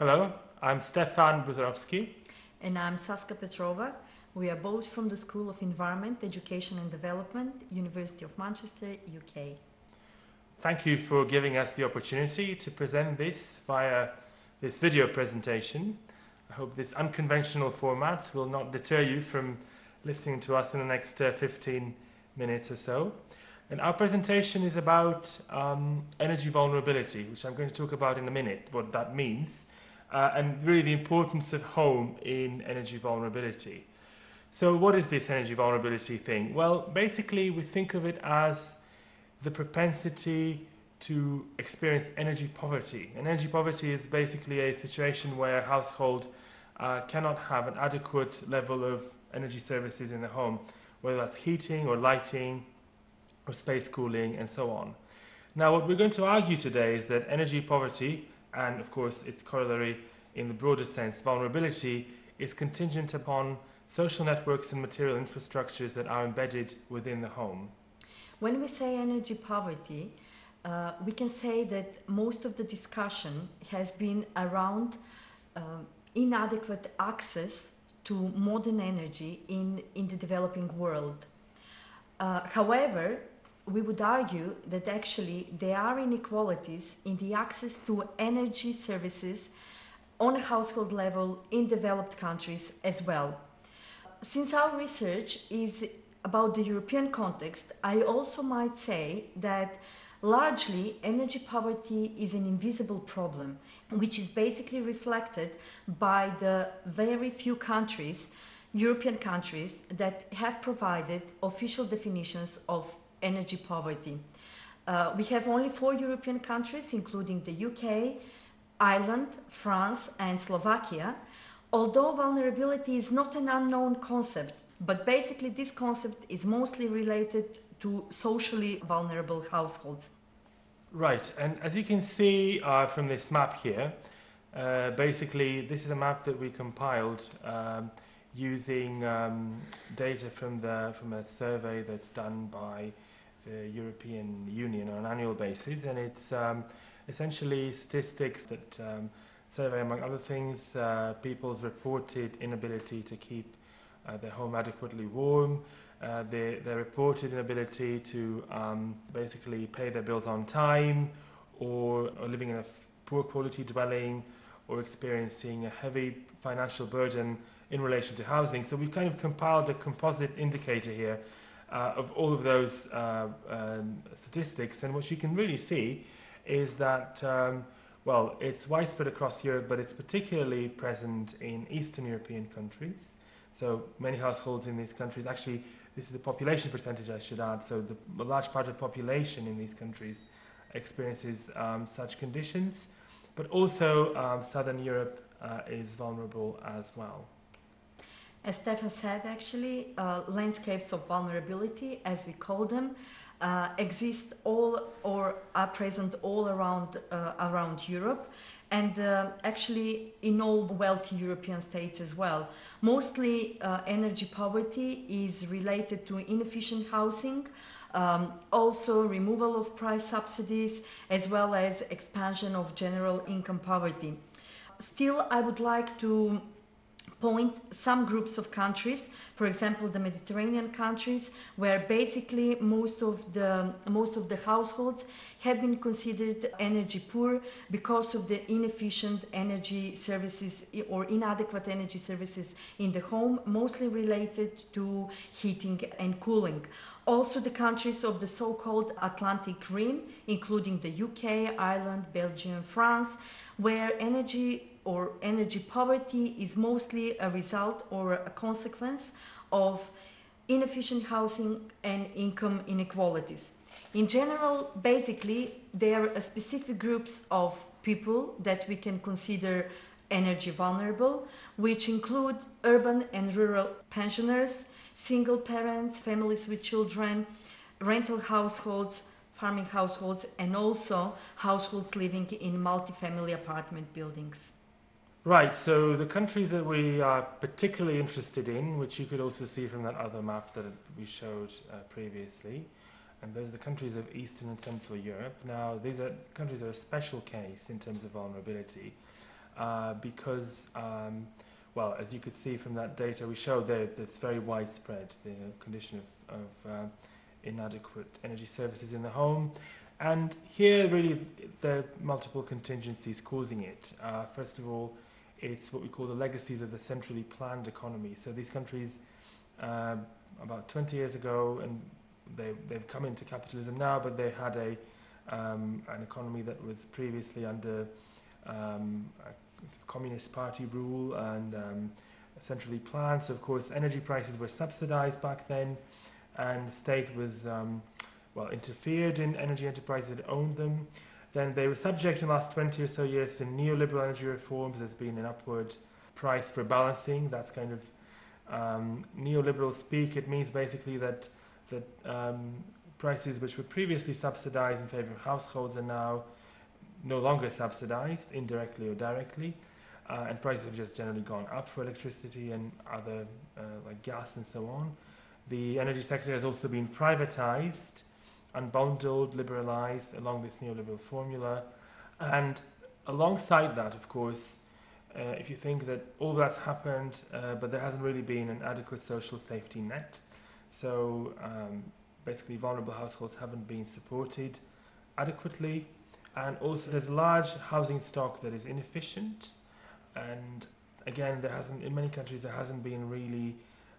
Hello, I'm Stefan Bouzarovski. And I'm Saska Petrova. We are both from the School of Environment, Education and Development, University of Manchester, UK. Thank you for giving us the opportunity to present this via this video presentation. I hope this unconventional format will not deter you from listening to us in the next 15 minutes or so. And our presentation is about energy vulnerability, which I'm going to talk about in a minute, what that means, and really the importance of home in energy vulnerability. So what is this energy vulnerability thing? Well, basically we think of it as the propensity to experience energy poverty. And energy poverty is basically a situation where a household cannot have an adequate level of energy services in the home, whether that's heating or lighting or space cooling and so on. Now what we're going to argue today is that energy poverty, and of course its corollary in the broader sense, vulnerability, is contingent upon social networks and material infrastructures that are embedded within the home. When we say energy poverty, we can say that most of the discussion has been around inadequate access to modern energy in the developing world. However, we would argue that actually there are inequalities in the access to energy services on a household level in developed countries as well. Since our research is about the European context, I also might say that largely energy poverty is an invisible problem, which is basically reflected by the very few countries, European countries, that have provided official definitions of energy poverty. We have only 4 European countries, including the UK, Ireland, France and Slovakia, although vulnerability is not an unknown concept, but basically this concept is mostly related to socially vulnerable households. Right, and as you can see from this map here, basically this is a map that we compiled using data from a survey that's done by the European Union on an annual basis, and it's essentially statistics that survey, among other things, people's reported inability to keep their home adequately warm, their reported inability to basically pay their bills on time, or living in a poor quality dwelling, or experiencing a heavy financial burden in relation to housing. So we've kind of compiled a composite indicator here of all of those statistics, and what you can really see is that well, it's widespread across Europe, but it's particularly present in Eastern European countries. So many households in these countries, actually this is the population percentage I should add, so a large part of the population in these countries experiences such conditions, but also Southern Europe is vulnerable as well. As Stefan said, actually, landscapes of vulnerability, as we call them, exist all or are present all around Europe, and actually in all wealthy European states as well. Mostly energy poverty is related to inefficient housing, also removal of price subsidies, as well as expansion of general income poverty. Still, I would like to point some groups of countries, for example the Mediterranean countries, where basically most of the households have been considered energy poor because of the inefficient energy services or inadequate energy services in the home, mostly related to heating and cooling. Also the countries of the so-called Atlantic Rim, including the UK, Ireland, Belgium, France, where energy poverty is mostly a result or a consequence of inefficient housing and income inequalities. In general, basically, there are specific groups of people that we can consider energy vulnerable, which include urban and rural pensioners, single parents, families with children, rental households, farming households, and also households living in multi-family apartment buildings. Right, so the countries that we are particularly interested in, which you could also see from that other map that we showed previously, and those are the countries of Eastern and Central Europe. Now, these are countries that are a special case in terms of vulnerability. because, well, as you could see from that data we showed there, that's very widespread, the condition of inadequate energy services in the home. And here really there are multiple contingencies causing it. First of all, it's what we call the legacies of the centrally planned economy. So these countries, about 20 years ago, and they've come into capitalism now, but they had an economy that was previously under a communist party rule and centrally planned. So of course energy prices were subsidized back then, and the state was well, interfered in energy enterprises that owned them. Then they were subject in the last 20 or so years to neoliberal energy reforms. There's been an upward price for balancing. That's kind of neoliberal speak. It means basically that prices which were previously subsidized in favor of households are now no longer subsidized, indirectly or directly. And prices have just generally gone up for electricity and other like gas and so on. The energy sector has also been privatized, unbundled, liberalized along this neoliberal formula. And alongside that, of course, if you think that all that's happened, but there hasn't really been an adequate social safety net. So basically vulnerable households haven't been supported adequately. And also there's a large housing stock that is inefficient. And again, there hasn't, in many countries, there hasn't been really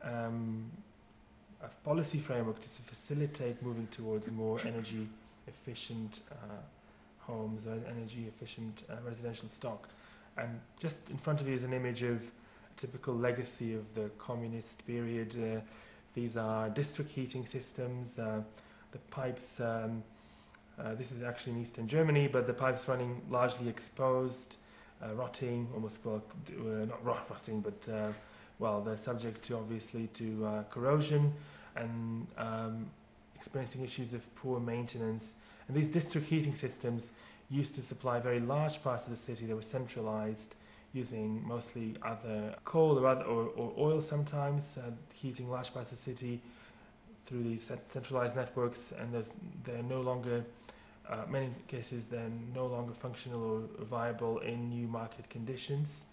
a policy framework to facilitate moving towards more energy efficient homes or energy efficient residential stock. And just in front of you is an image of a typical legacy of the communist period. These are district heating systems. The pipes, this is actually in eastern Germany, but the pipes running largely exposed, rotting, almost, well, not rotting, but well, they're subject to obviously to corrosion and experiencing issues of poor maintenance. And these district heating systems used to supply very large parts of the city that were centralized, using mostly either coal or oil sometimes, heating large parts of the city through these centralized networks. And they're no longer, many cases, they're no longer functional or viable in new market conditions.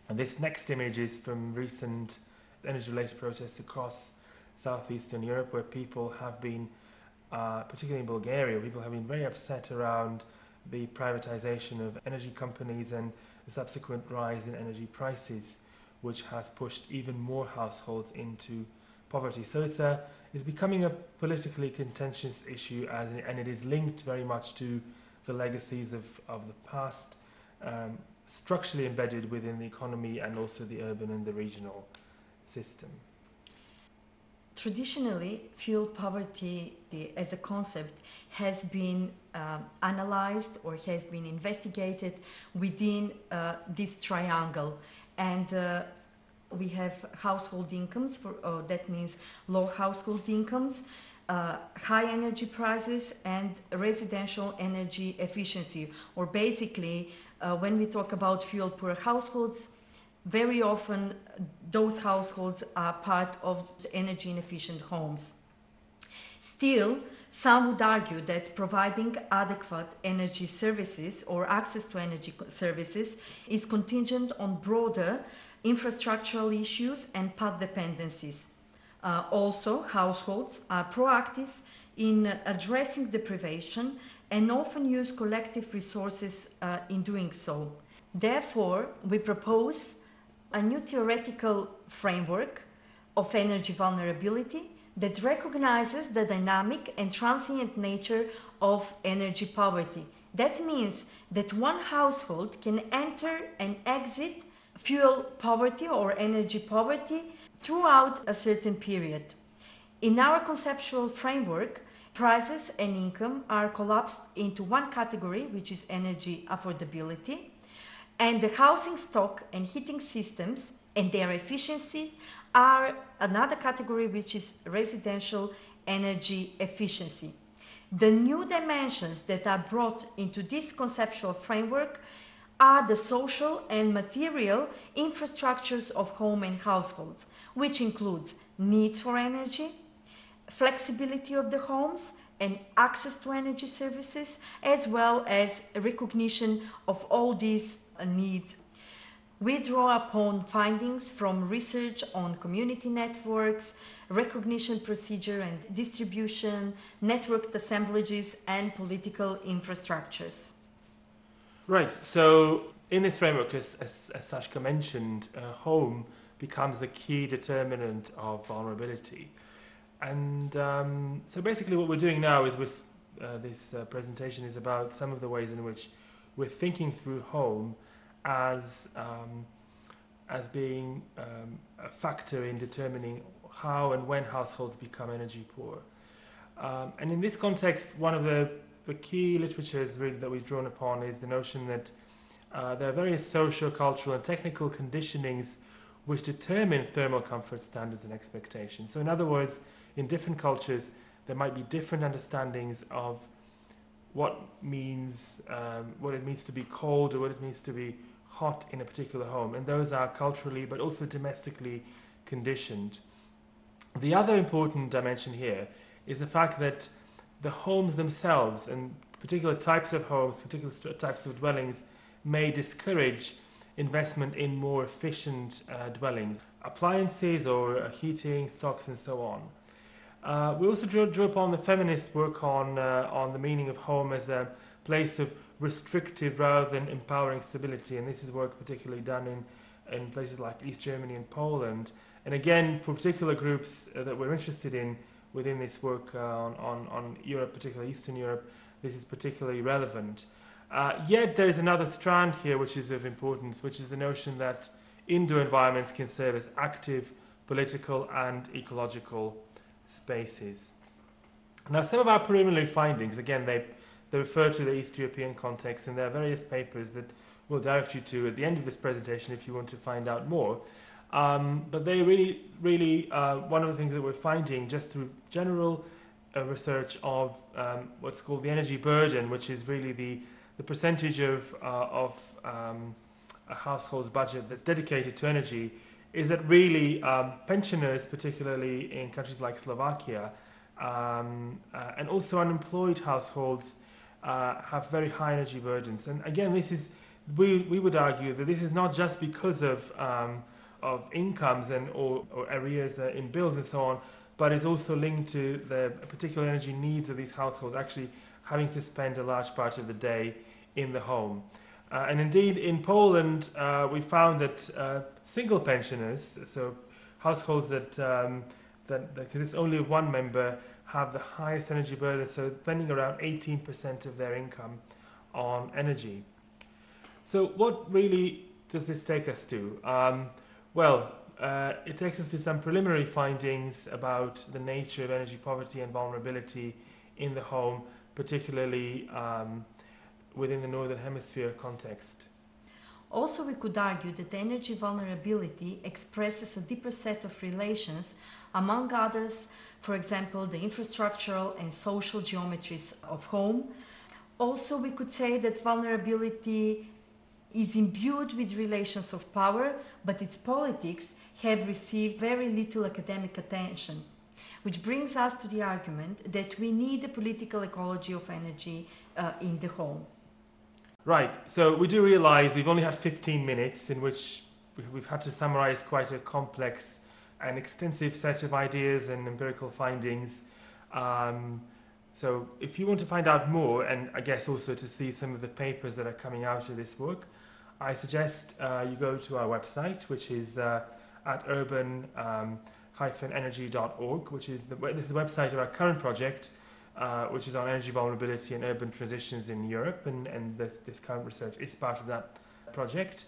And this next image is from recent energy-related protests across southeastern Europe, where people have been, particularly in Bulgaria, people have been very upset around the privatization of energy companies and the subsequent rise in energy prices, which has pushed even more households into poverty. So it's becoming a politically contentious issue, and it is linked very much to the legacies of the past, structurally embedded within the economy and also the urban and the regional system. Traditionally, fuel poverty as a concept has been analyzed or has been investigated within this triangle. And we have household incomes, that means low household incomes, high energy prices, and residential energy efficiency. Or basically, when we talk about fuel poor households, very often those households are part of the energy inefficient homes. Still, some would argue that providing adequate energy services or access to energy services is contingent on broader infrastructural issues and path dependencies. Also, households are proactive in addressing deprivation and often use collective resources in doing so. Therefore, we propose a new theoretical framework of energy vulnerability that recognizes the dynamic and transient nature of energy poverty. That means that one household can enter and exit fuel poverty or energy poverty throughout a certain period. In our conceptual framework, prices and income are collapsed into one category, which is energy affordability, and the housing stock and heating systems and their efficiencies are another category, which is residential energy efficiency. The new dimensions that are brought into this conceptual framework are the social and material infrastructures of home and households, which includes needs for energy, flexibility of the homes, and access to energy services, as well as recognition of all these needs. We draw upon findings from research on community networks, recognition procedure and distribution, networked assemblages, and political infrastructures. Right, so in this framework, as Saska mentioned, home becomes a key determinant of vulnerability. And so basically what we're doing now is with this presentation is about some of the ways in which we're thinking through home as being a factor in determining how and when households become energy poor. And in this context, one of the key literatures really that we've drawn upon is the notion that there are various social, cultural and technical conditionings which determine thermal comfort standards and expectations. So in other words, in different cultures, there might be different understandings of what it means to be cold or what it means to be hot in a particular home, and those are culturally but also domestically conditioned. The other important dimension here is the fact that the homes themselves and particular types of homes, particular types of dwellings may discourage investment in more efficient dwellings, appliances or heating stocks and so on. We also drew upon the feminist work on the meaning of home as a place of restrictive rather than empowering stability, and this is work particularly done in places like East Germany and Poland. And again, for particular groups that we're interested in within this work on Europe, particularly Eastern Europe, this is particularly relevant. Yet there is another strand here which is of importance, which is the notion that indoor environments can serve as active political and ecological spaces. Now, some of our preliminary findings, again, they refer to the East European context, and there are various papers that we'll direct you to at the end of this presentation if you want to find out more. But they really, one of the things that we're finding just through general research of what's called the energy burden, which is really the percentage of a household's budget that's dedicated to energy, is that really pensioners, particularly in countries like Slovakia, and also unemployed households have very high energy burdens. And again, this is we would argue that this is not just because of incomes or arrears in bills and so on, but is also linked to the particular energy needs of these households actually having to spend a large part of the day in the home. And indeed, in Poland, we found that single pensioners, so households that because it's only one member, have the highest energy burden, so spending around 18% of their income on energy. So what really does this take us to? It takes us to some preliminary findings about the nature of energy poverty and vulnerability in the home, particularly within the Northern Hemisphere context. Also, we could argue that energy vulnerability expresses a deeper set of relations, among others, for example, the infrastructural and social geometries of home. Also, we could say that vulnerability is imbued with relations of power, but its politics have received very little academic attention, which brings us to the argument that we need a political ecology of energy in the home. Right, so we do realize we've only had 15 minutes in which we've had to summarize quite a complex and extensive set of ideas and empirical findings. So if you want to find out more, and I guess also to see some of the papers that are coming out of this work, I suggest you go to our website, which is at urban-energy.org, which is this is the website of our current project, which is on energy vulnerability and urban transitions in Europe, and this current research is part of that project.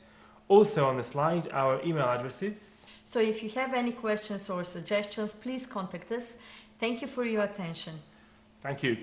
Also on the slide, our email addresses. So if you have any questions or suggestions, please contact us. Thank you for your attention. Thank you.